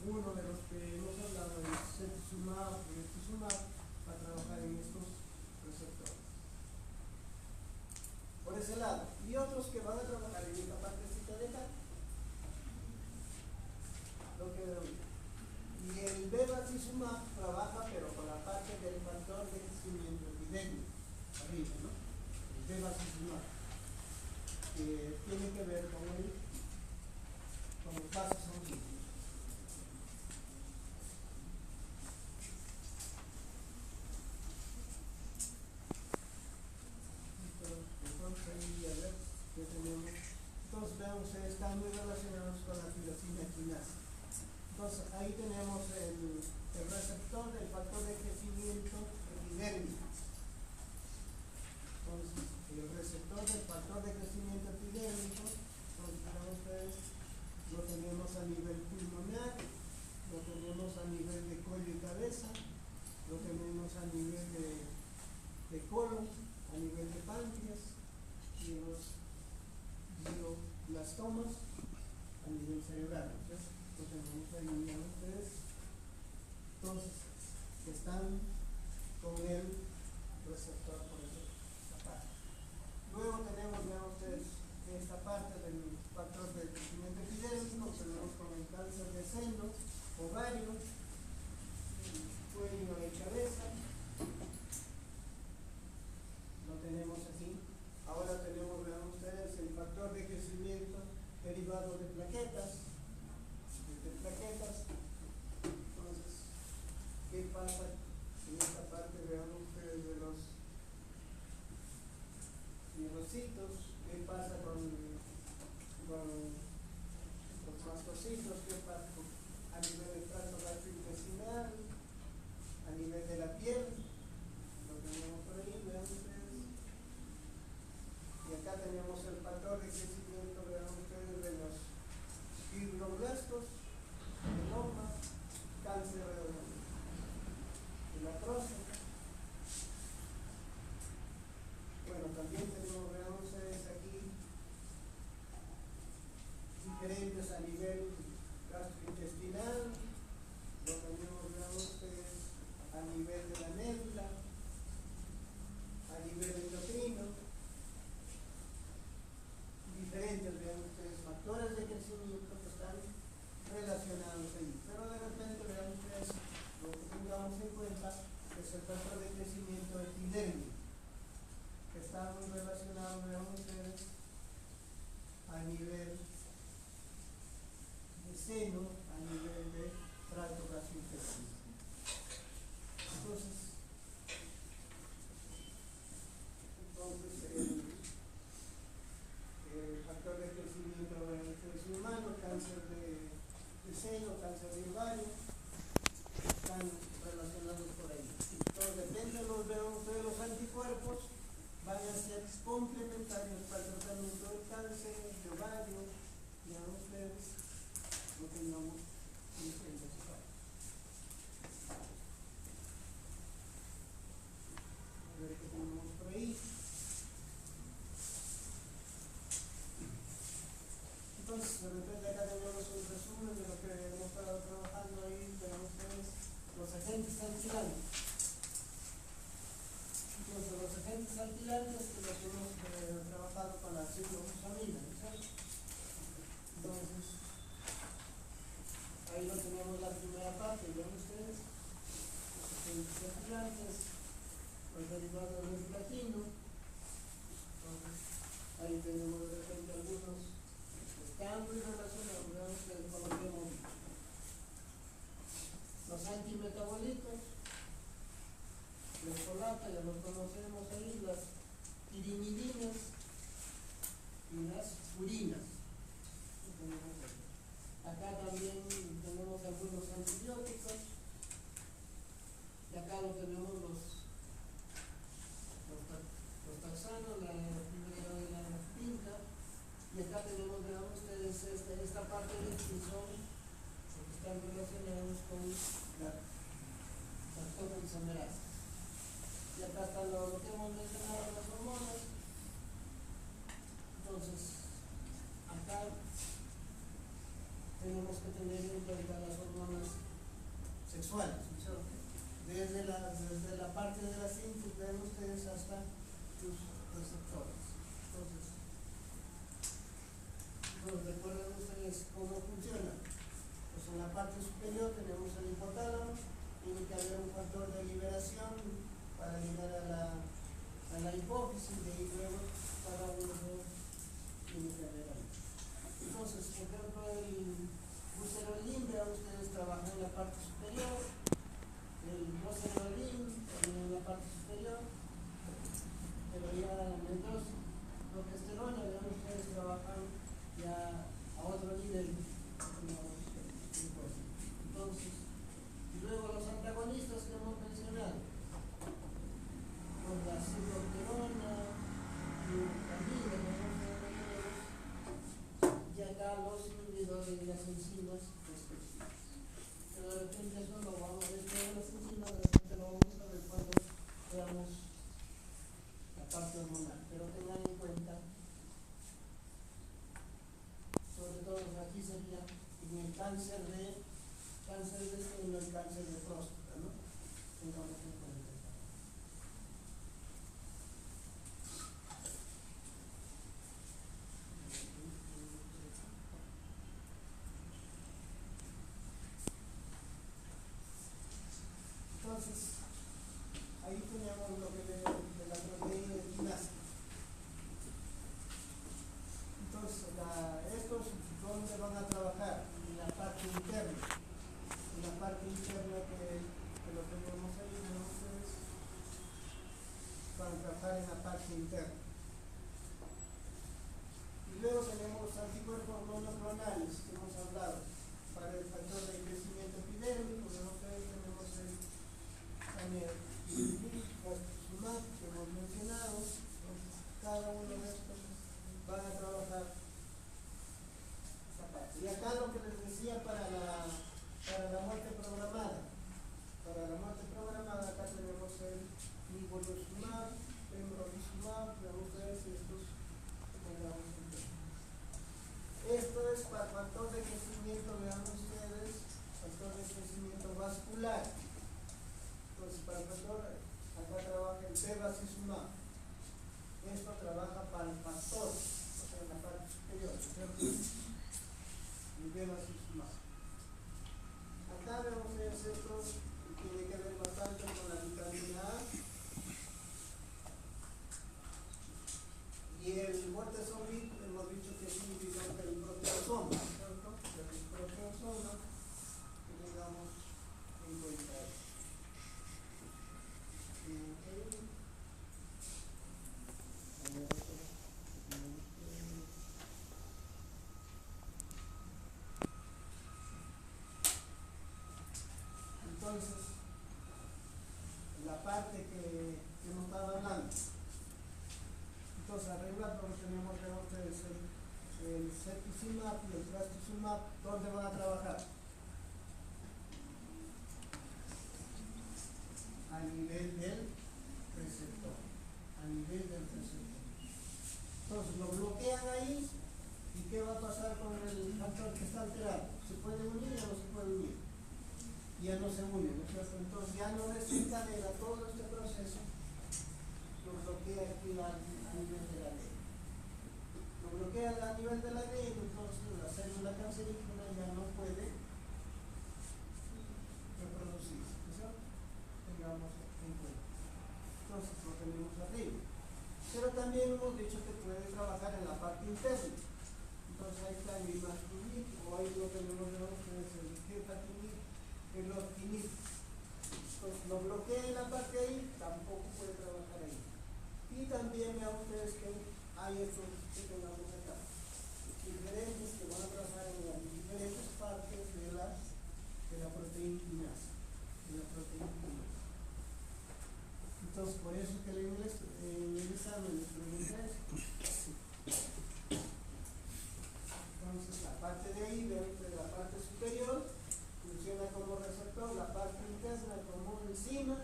Uno de los que hemos hablado es cetuzumab, para trabajar en estos receptores. Por ese lado. Y otros que van a trabajar en esta partecita de acá. Lo que veo. Y el bevacizumab trabaja, pero con la parte del factor de crecimiento epidérmico. Arriba, ¿no? El bevacizumab. Que tiene que ver con los vasos sanguíneos. Entonces, ahí a ver qué tenemos. Entonces, vean ustedes, están muy relacionados con la tirosina quinasa. Entonces, ahí tenemos el receptor del factor de crecimiento epidérmico. Entonces, el receptor del factor de crecimiento epidérmico, entonces, vean ustedes, lo tenemos a nivel pulmonar, lo tenemos a nivel de cuello y cabeza, lo tenemos a nivel de colon, a nivel de páncreas, y los glioblastomas a nivel cerebral, ¿sí? Lo tenemos ahí, ustedes. Entonces, están con el receptor por esa parte. Luego tenemos, vean ustedes, esta parte del factor de crecimiento epidérmico, tenemos con el cáncer de seno, ovario, cuello y cabeza. Lo tenemos aquí. Ahora tenemos, vean ustedes, el factor de crecimiento derivado de plaquetas. Entonces, ¿qué pasa en esta parte? Vean ustedes de los miocitos. ¿Qué pasa con los mastocitos? ¿Qué pasa a nivel del tracto gastrointestinal? A nivel de la piel, lo tenemos por ahí, vean ustedes. Y acá tenemos el factor de crecimiento, vean ustedes, de los fibroblastos, mieloma, cáncer de la próstata. Bueno, también tenemos, vean ustedes aquí, diferentes a nivel gastrointestinal, lo tenemos, vean ustedes, a nivel de la médula, a nivel endocrino, diferentes, vean ustedes, factores de crecimiento que están relacionados ahí. Pero de repente, vean ustedes, lo que tengamos en cuenta es el factor de crecimiento epidérmico, que está muy relacionado, vean ustedes, a nivel de seno, a nivel de tracto gastrointestinal. Entonces el factor de crecimiento humano, cáncer de seno, cáncer de ovario, están relacionados por ahí. Entonces depende de los anticuerpos, van a ser complementarios para el tratamiento del cáncer de ovario, ya ustedes lo tengamos en cuenta. A ver qué tenemos por ahí. Entonces, de repente acá tenemos un resumen de lo que hemos estado trabajando ahí, tenemos ustedes los agentes alquilantes. Entonces, los agentes alquilantes es lo que hemos trabajado con la ciclofosfamina, ¿cierto? Entonces, ahí lo tenemos la primera parte, ¿ven ustedes? Los agentes alquilantes, los derivados del platino. Entonces, ahí tenemos de repente algunos están muy relacionados, vean ustedes con lo que hemos dicho. Los antimetabolitos, los folatos, ya los conocemos ahí, las pirimidinas y las purinas. Acá también tenemos algunos antibióticos, y acá lo tenemos los taxanos, la primera de la finca, y acá tenemos, vean ustedes, esta parte de que son que están relacionados con la tocoisomerasa. Y acá está lo que hemos mencionado, las hormonas. Entonces, acá tenemos que tener en cuenta las hormonas sexuales, ¿cierto? Desde la parte de la síntesis, ven ustedes, hasta sus receptores. Entonces, recuerden ustedes cómo funciona. Pues en la parte superior tenemos el hipotálamo, tiene que haber un factor de liberación para llegar a la hipófisis, y luego cada uno tiene que haber ahí. Entonces, por ejemplo, el buserolin, vean ustedes, trabaja en la parte superior, el boserolin también en la parte superior, pero ya el progesterona, vean ustedes, trabajan ya a otro nivel. Entonces, y luego los antagonistas que hemos mencionado, con la ciclosterona, glutamina, y acá los inhibidores de las enzimas respectivas. Pero de repente eso lo vamos a ver de las enzimas, de repente lo vamos a ver cuando veamos la parte hormonal. Pero tengan en cuenta, sobre todo aquí sería en el cáncer de seno, el cáncer de próstata, ¿no? Tengamos en cuenta. interno. Y luego tenemos anticuerpos monoclonales que hemos hablado para el factor de crecimiento epidérmico, tenemos el trastuzumab que hemos mencionado. Entonces, cada uno de estos van a trabajar esa parte. Y acá lo que les decía para la muerte programada. Para la muerte programada acá tenemos el nivolumab, pembrolizumab, veamos si estos tengamos en cuenta. Esto es para factor de crecimiento, vean ustedes, factor de crecimiento vascular. Entonces, para el factor, acá trabaja el bevacizumab. Esto trabaja para el factor, o sea, en la parte superior, ¿cierto? El bevacizumab. Acá vemos esto que tiene que ver bastante con la vitamina A. Y el bortezomib hemos dicho que es inhibidor del proteasoma, ¿cierto? Del proteasoma, que tengamos en cuenta eso. Entonces, la parte que hemos estado hablando. Entonces, arriba donde tenemos de ustedes el cetuximab y el trastuzumab, ¿dónde van a trabajar? A nivel del receptor. A nivel del receptor. Entonces, lo bloquean ahí. ¿Y qué va a pasar con el factor que está alterado? ¿Se puede unir o no se puede unir? Ya no se une, ¿no es cierto? Entonces, ya no desencadena todo este proceso. Lo bloquea aquí a nivel de la ley. Lo bloquea a nivel de la ley, entonces la célula cancerígena ya no puede reproducirse, ¿no es cierto? Tengamos en cuenta. Entonces lo tenemos arriba. Pero también hemos dicho que puede trabajar en la parte interna. Entonces ahí está el imatinib, o ahí lo tenemos de ustedes el hepatinib, el ortinib. Entonces lo bloquea en la parte ahí, tampoco puede trabajar ahí. Y también vean ustedes que hay estos que tengamos acá, diferentes que van a trabajar en las diferentes partes de la proteína. Entonces, por eso es que en el examen les pregunté esto. Entonces, la parte de ahí, vean ustedes, la parte superior funciona como receptor, la parte interna como enzima,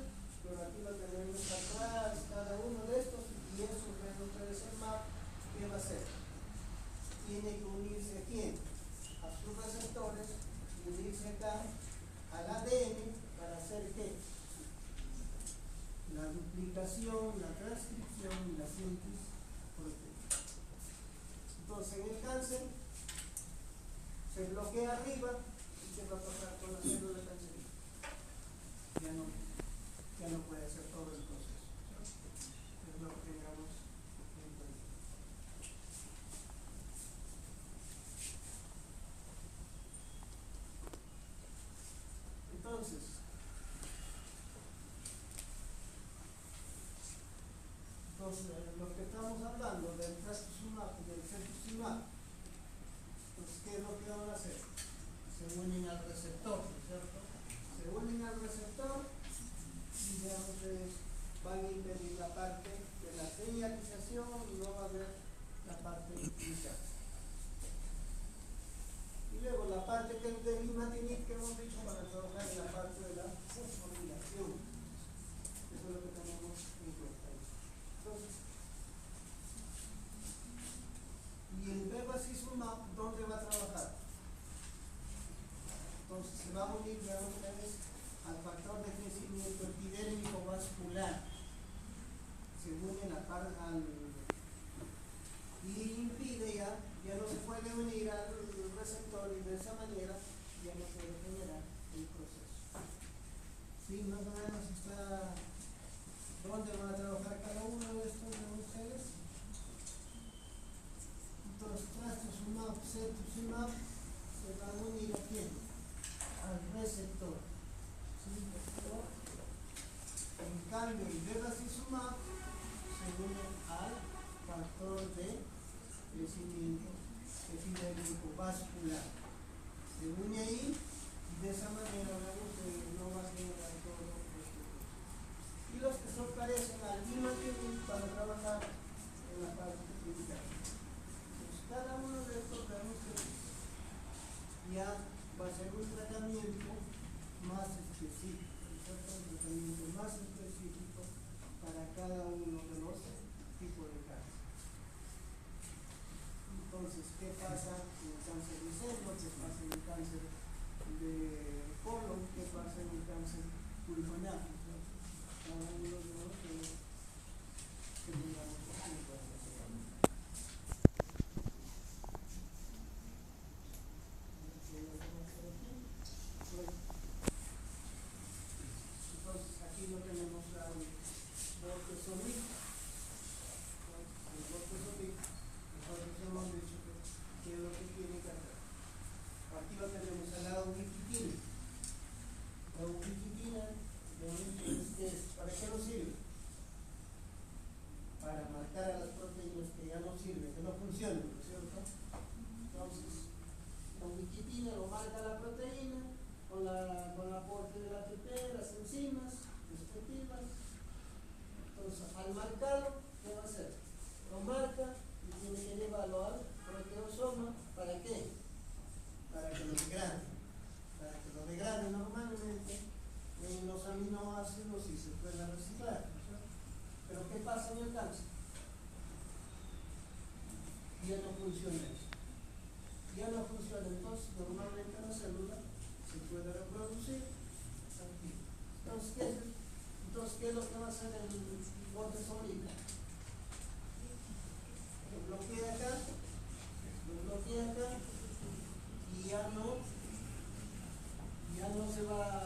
pero aquí lo tenemos atrás, cada uno de estos, y eso ven ustedes el map, ¿qué va a hacer? Tiene que unirse a quién? A sus receptores, y unirse acá al ADN para hacer ¿qué? La duplicación, la transcripción y la síntesis proteica. Entonces, en el cáncer se bloquea arriba. ¿Qué va a pasar con la célula cancerígena? Ya no puede hacer todo el proceso. Es lo que tengamos en cuenta. Entonces, lo que estamos hablando del trastuzumab y del cetuximab, pues, ¿qué es lo que van a hacer? Se unen al receptor, ¿no es cierto? Se unen al receptor y digamos, van a impedir la parte de la señalización y no va a haber la parte inicial. Y luego la parte que es del imatinib que hemos dicho para trabajar en la parte de la fosforilación. Eso es lo que tenemos en cuenta. Entonces, y el bevacizumab, ¿dónde va a trabajar? Entonces se va a unir, vean ustedes, al factor de crecimiento epidérmico vascular. Se une la parte y impide ya no se puede unir al receptor y de esa manera ya no puede generar el proceso. ¿Sí? Más o menos está dónde van a trabajar cada uno de estos de ustedes. Entonces, trastuzumab, cetuximab se van a unir a quién? Al receptor. ¿Sí? En cambio, el bevacizumab se se une al factor de crecimiento que tiene el grupo vascular. Se une ahí y de esa manera vemos que no va a generar todo esto. Y los que son parecen al imagen para trabajar en la parte clínica. Pues cada uno de estos vemos que ya va a ser un tratamiento más específico, un tratamiento más específico para cada uno de los tipos de cáncer. Entonces, ¿qué pasa en el cáncer de seno? ¿Qué pasa en el cáncer de colon? ¿Qué pasa en el cáncer pulmonar? Cada uno de los que tengamos entonces, aquí lo tenemos al bortezomib. El bortezomib, nosotros hemos dicho que es lo que tiene que hacer. Aquí lo tenemos al lado ubiquitina. La ubiquitina, ¿para qué nos sirve? Para marcar a las proteínas que ya no sirven, que no funcionan, ¿no es cierto? Entonces, la ubiquitina lo marca la proteína con el aporte del ATP, las enzimas respectivas. Entonces, al marcarlo, ¿qué va a hacer? Lo marca y tiene que llevarlo al proteosoma. ¿Para qué? Para que lo degrade. Para que lo degrade normalmente en los aminoácidos y se pueda reciclar. ¿No? Pero ¿qué pasa en el cáncer? Ya no funciona eso. Ya no funciona, entonces normalmente la célula se puede reproducir aquí. Entonces, ¿qué es lo que va a hacer el bortezomib? Lo bloquea acá y ya no se va